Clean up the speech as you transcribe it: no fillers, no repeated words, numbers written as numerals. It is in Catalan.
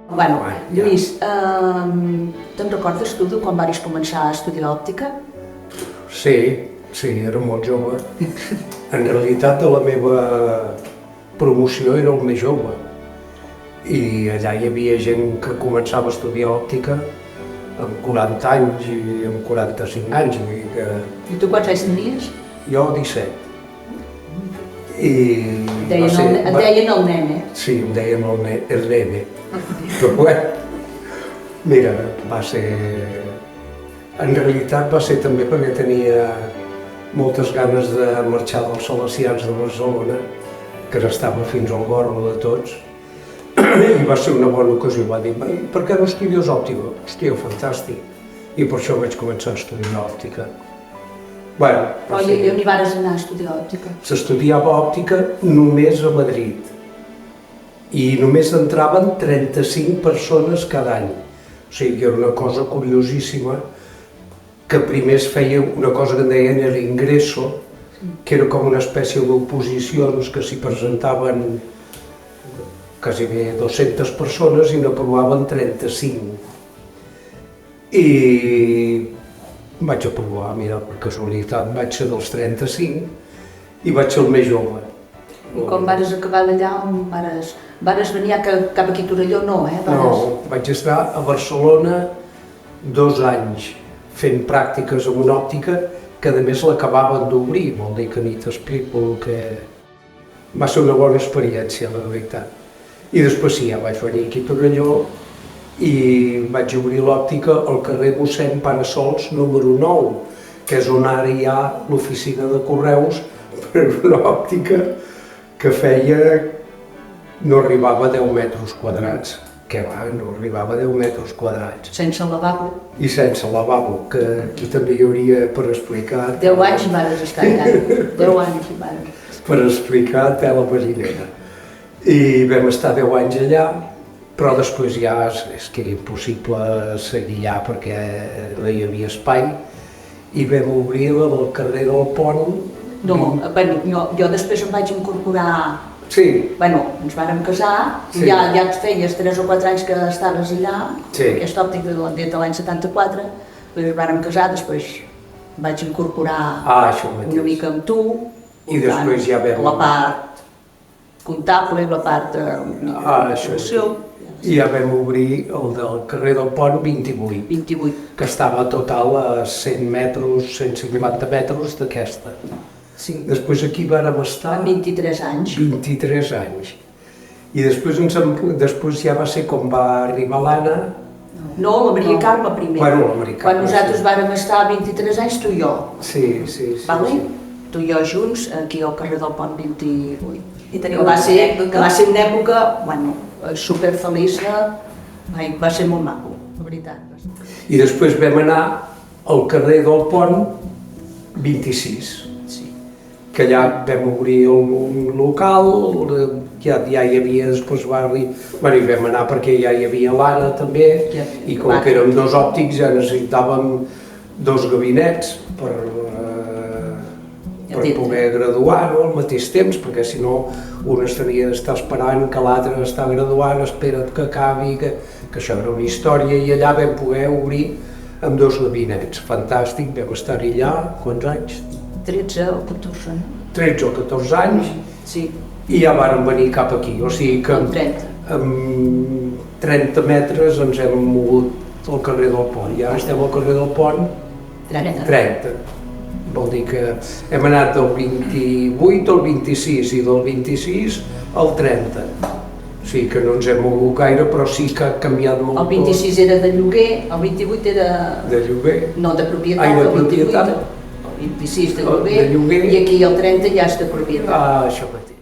Bueno, Lluís, te'n recordes tu de quan varis començar a estudiar òptica? Sí, era molt jove. En realitat, de la meva promoció era el més jove. I allà hi havia gent que començava a estudiar òptica amb 40 anys i amb 45 anys. Vull dir que... I tu quants anys tenies? Jo 17. I Et deien el nen, eh? Sí, em deien el nene. Però bueno, mira, va ser... En realitat va ser també perquè tenia moltes ganes de marxar dels Salesians de Barcelona, que estava fins al gorro de tots, i va ser una bona ocasió. Va dir, per què no estudies òptica? Hòstia, fantàstic. I per això vaig començar a estudiar òptica. Bueno, I on hi vares anar a estudiar òptica? S'estudiava òptica només a Madrid. I només entraven 35 persones cada any. O sigui, era una cosa curiosíssima, que primer es feia una cosa que en deien l'ingreso, que era com una espècie d'oposicions que s'hi presentaven quasi bé 200 persones i n'aprovaven 35. I vaig aprovar, mira, per casualitat, vaig ser dels 35 i vaig ser el més jove. I quan vares acabar d'allà, vares venir cap aquí a Torelló? No, eh? No, vaig estar a Barcelona 2 anys fent pràctiques en una òptica que a més l'acabaven d'obrir, vol dir que ni t'explico el que... Va ser una bona experiència, la veritat. I després sí, ja vaig venir aquí a Torelló i vaig obrir l'òptica al carrer Mossèn Panassols número 9, que és on ara hi ha l'oficina de correus per una òptica que feia... no arribava a 10 metres quadrats. Que va, no arribava a 10 metres quadrats. Sense lavabo? I sense lavabo, que aquí també hi hauria per explicar... 10 anys hi vares estar allà, 10 anys hi vares. Per explicar tela marinera. I vam estar 10 anys allà, però després ja és que era impossible seguir allà perquè no hi havia espai, i vam obrir el carrer del Pont. No, bueno, jo després em vaig incorporar. Sí. Bueno, ens vàrem casar, sí. Ja et feies 3 o 4 anys que estaves allà, sí. Aquesta òptica de l'any 74, ens vàrem casar, després vaig incorporar una mica amb tu, i després ja vam... la part comptable i la part d'administració. I ja vam obrir el del carrer del Pont 28, que estava a total a 100 metres, 150 metres d'aquesta. Sí. Després aquí vàrem estar... 23 anys. 23 anys. I després ja va ser com va arribar l'Anna. No, la Maria Carme primer. Bueno, la Maria Carme. Quan nosaltres vàrem estar 23 anys, tu i jo. Sí. Vale? Tu i jo junts, aquí al carrer del Pont 28. I que va ser una època, bueno, superfeliç, va ser molt maco, la veritat. I després vam anar al carrer del Pont 26. Que allà vam obrir un local, ja hi havia després barri, bueno, hi vam anar perquè ja hi havia l'Anna també, i com que érem 2 òptics ja necessitàvem 2 gabinets per poder graduar al mateix temps, perquè si no un tenia d'estar esperant que l'altre està graduant, espera't que acabi, que això era una història, i allà vam poder obrir amb 2 gabinets. Fantàstic, vam estar-hi allà, quants anys? 13 o 14, no? 13 o 14 anys, sí. I ja vàrem venir cap aquí, o sigui que amb 30 metres ens hem mogut al carrer del Pont, ja estem al carrer del Pont 30. Vol dir que hem anat del 28 al 26 i del 26 al 30. O sigui que no ens hem mogut gaire, però sí que ha canviat molt. El 26 era de lloguer, el 28 era... De lloguer. No, de propietat, el 28. El 26 de lloguer, i aquí el 30 ja és de propietat. Això mateix.